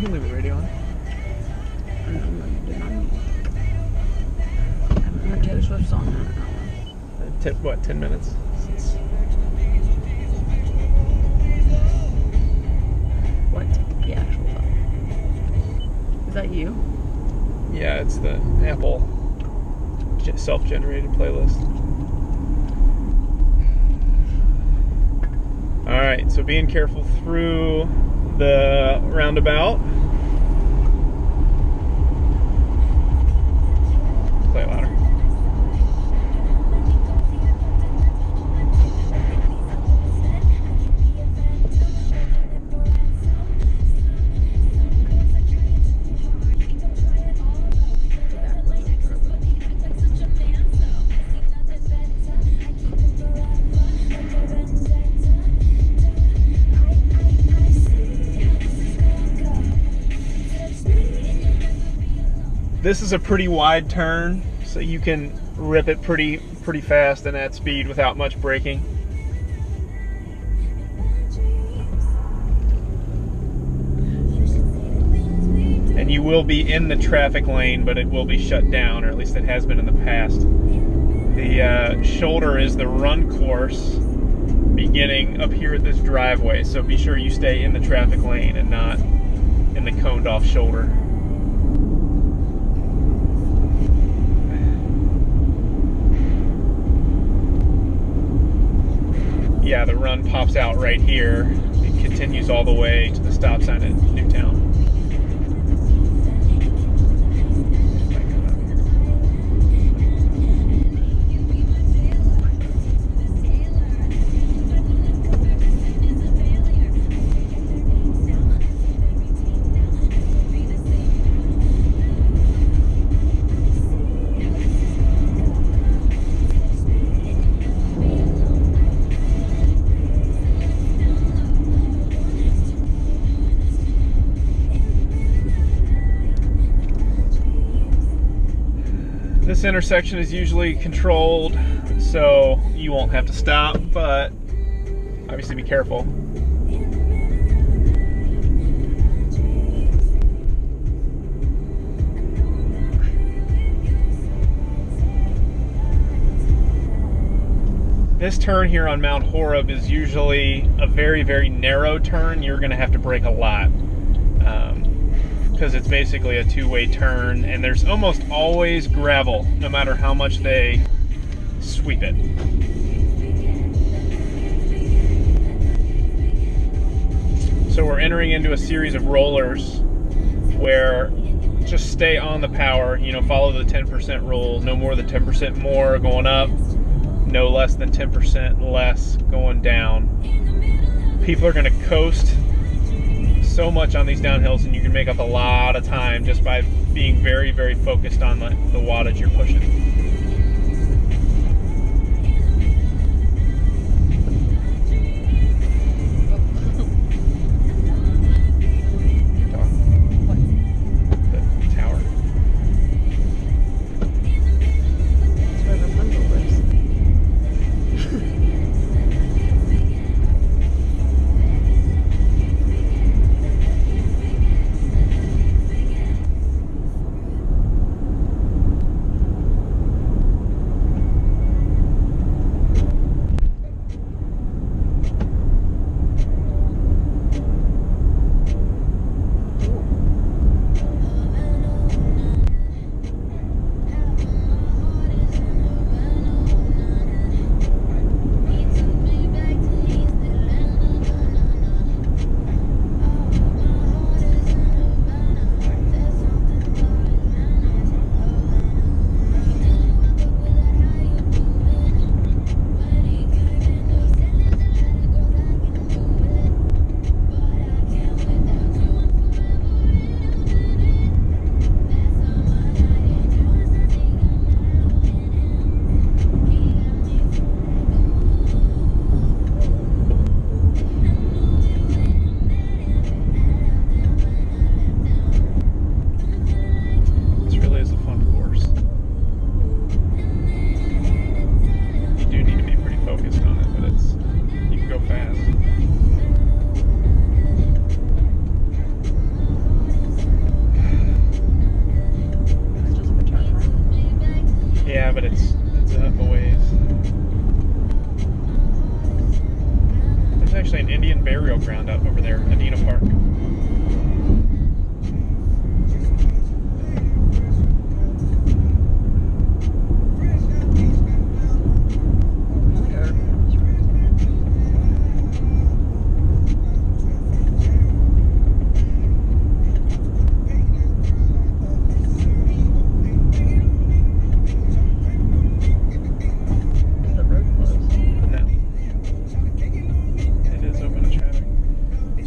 can leave the radio on. I haven't heard Taylor Swift song in an hour. What, 10 minutes? What? The actual song. Is that you? Yeah, it's the Apple self-generated playlist. Alright, so being careful through the roundabout. Play it louder. This is a pretty wide turn, so you can rip it pretty fast and at speed without much braking. And you will be in the traffic lane, but it will be shut down, or at least it has been in the past. The shoulder is the run course beginning up here at this driveway, so be sure you stay in the traffic lane and not in the coned off shoulder. Yeah, the run pops out right here. It continues all the way to the stop sign at Newtown. This intersection is usually controlled, so you won't have to stop, but obviously be careful. This turn here on Mount Horeb is usually a very narrow turn. You're going to have to brake a lot. Because it's basically a two-way turn, and there's almost always gravel, no matter how much they sweep it. So we're entering into a series of rollers where just stay on the power, follow the 10% rule, no more than 10% more going up, no less than 10% less going down. People are going to coast so much on these downhills, and you can make up a lot of time just by being very focused on the wattage you're pushing.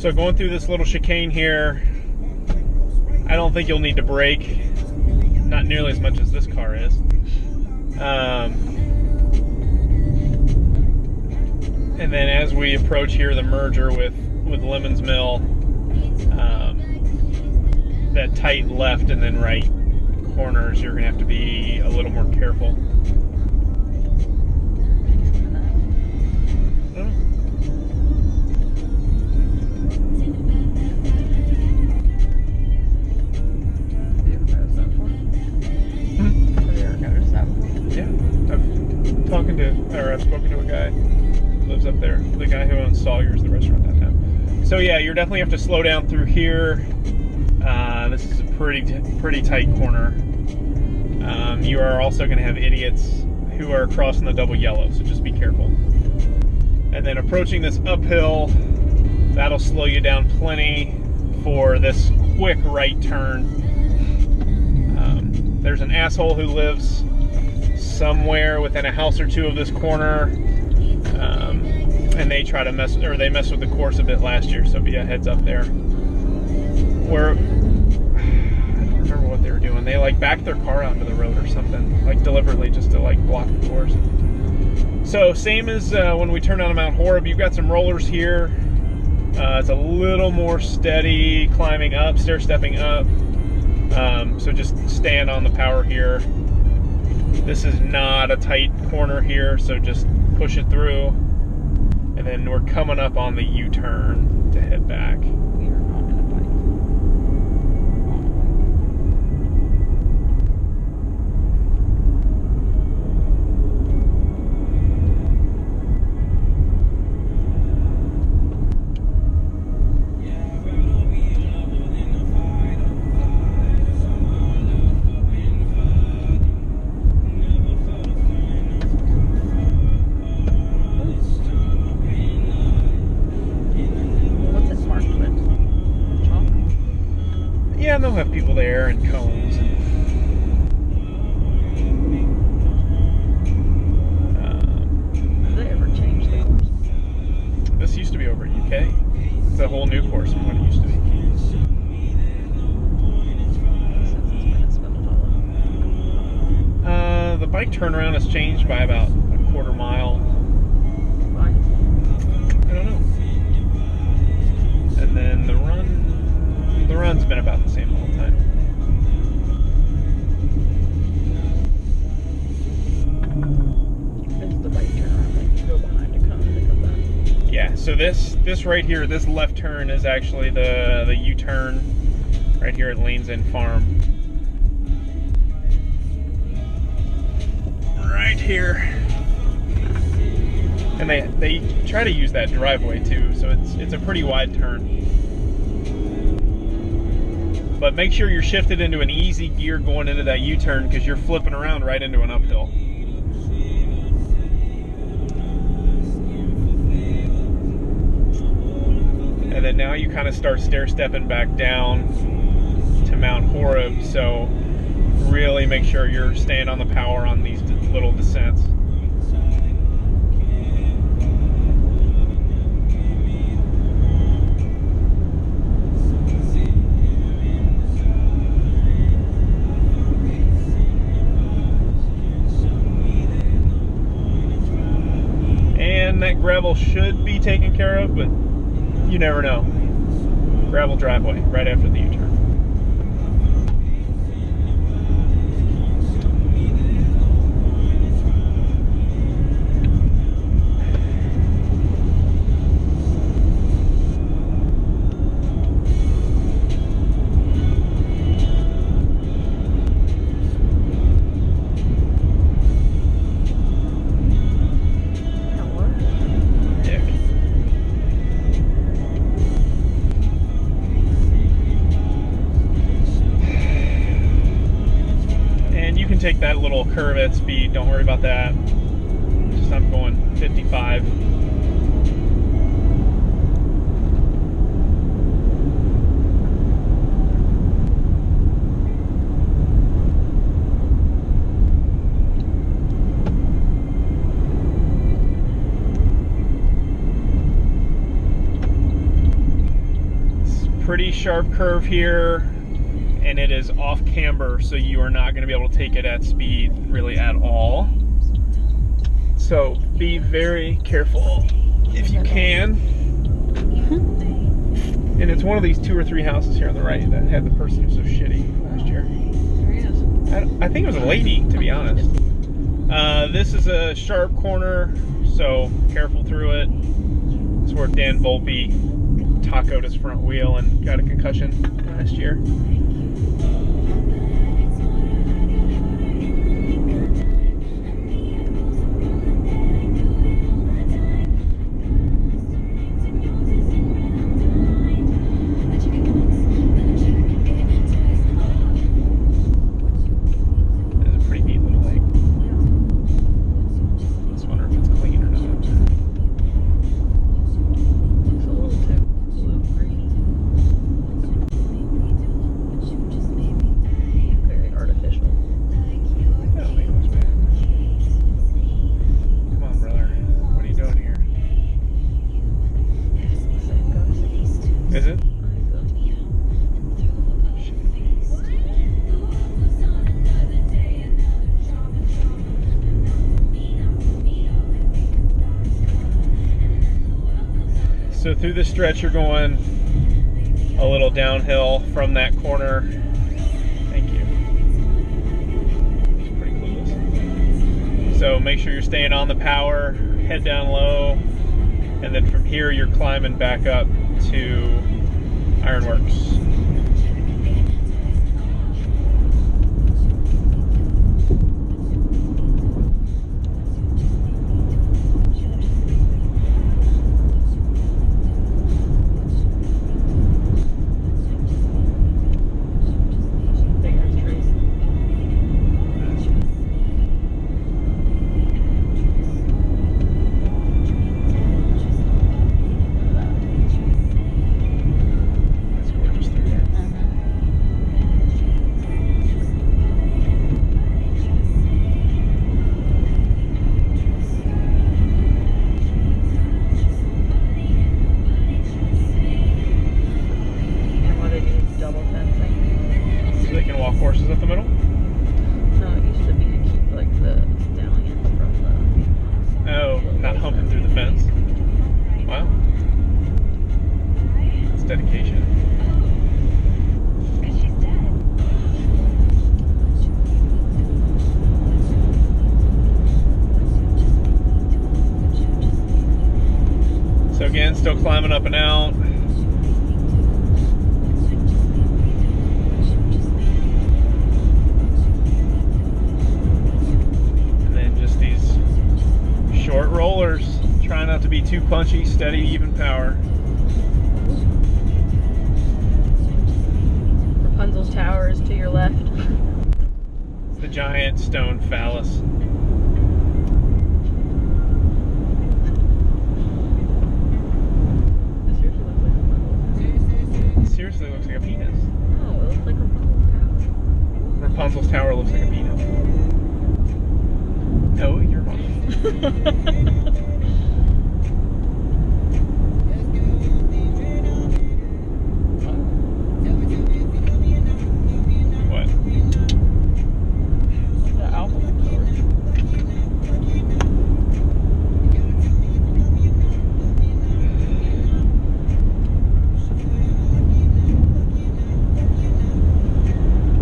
So going through this little chicane here, I don't think you'll need to brake, not nearly as much as this car is. And then as we approach here, the merger with Lemons Mill, that tight left and then right corners, you're gonna have to be a little more careful. I've spoken to a guy who lives up there, the guy who owns Sawyer's, the restaurant downtown. So yeah, you definitely have to slow down through here. This is a pretty tight corner. You are also going to have idiots who are crossing the double yellow, so just be careful. And then approaching this uphill, that'll slow you down plenty for this quick right turn. There's an asshole who lives somewhere within a house or two of this corner, and they try to mess with the course a bit last year, so be a heads up there. Where I don't remember what they were doing. They like backed their car out into the road or something, like deliberately, just to like block the course. So same as when we turn on Mount Horeb, you've got some rollers here. It's a little more steady climbing up, stair stepping up. So just stand on the power here. This is not a tight corner here, so just push it through. And then we're coming up on the U-turn to head back. We are not in a fight. Yeah, and they'll have people there and cones. Have they ever changed the course? This used to be over at UK. It's a whole new course from what it used to be. Since it's been asphalt all up. The bike turnaround has changed by about a quarter mile. Why? I don't know. And then the run's been about the same the whole time. It's the bike turnaround, like you go behind a cone and come back. Yeah, so this right here, this left turn is actually the U-turn right here at Lanes End Farm. Right here. And they try to use that driveway too, so it's a pretty wide turn. But make sure you're shifted into an easy gear going into that U-turn, because you're flipping around right into an uphill. And then now you kind of start stair-stepping back down to Mount Horeb, so really make sure you're staying on the power on these little descents. That gravel should be taken care of, but you never know. Gravel driveway right after the U-turn. Take that little curve at speed, don't worry about that. Just I'm going 55. pretty sharp curve here, and it is off camber, so you are not going to be able to take it at speed really at all. So be very careful if you can. And it's one of these 2 or 3 houses here on the right that had the person who was so shitty last year. There he is. I think it was a lady, to be honest. This is a sharp corner, so careful through it. It's where Dan Volpe tacoed his front wheel and got a concussion last year. Is it? So through this stretch you're going a little downhill from that corner. Thank you. It's pretty clueless. So make sure you're staying on the power, head down low, and then from here you're climbing back up to Ironworks. Horses up the middle? No, it used to be to keep like the stallions from the... Oh, not humping through the fence. Wow. That's dedication. So again, still climbing up and out. Short rollers, try not to be too punchy, steady, even power. Rapunzel's tower is to your left. It's the giant stone phallus. It seriously looks like Seriously looks like a penis. a penis. Oh, it looks like Rapunzel's tower. Rapunzel's tower looks like a penis. No, you're wrong. What? The album cover.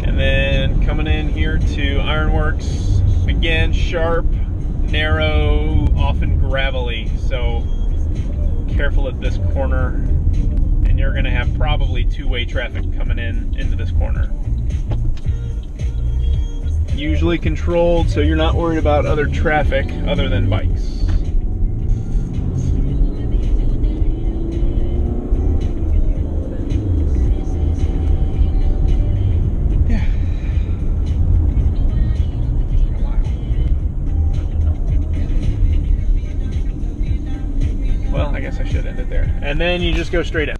And then coming in here to Ironworks. Again, sharp, narrow, often gravelly, so careful at this corner, and you're going to have probably two-way traffic coming into this corner. Usually controlled, so you're not worried about other traffic other than bikes. Well, I guess I should end it there. And then you just go straight out.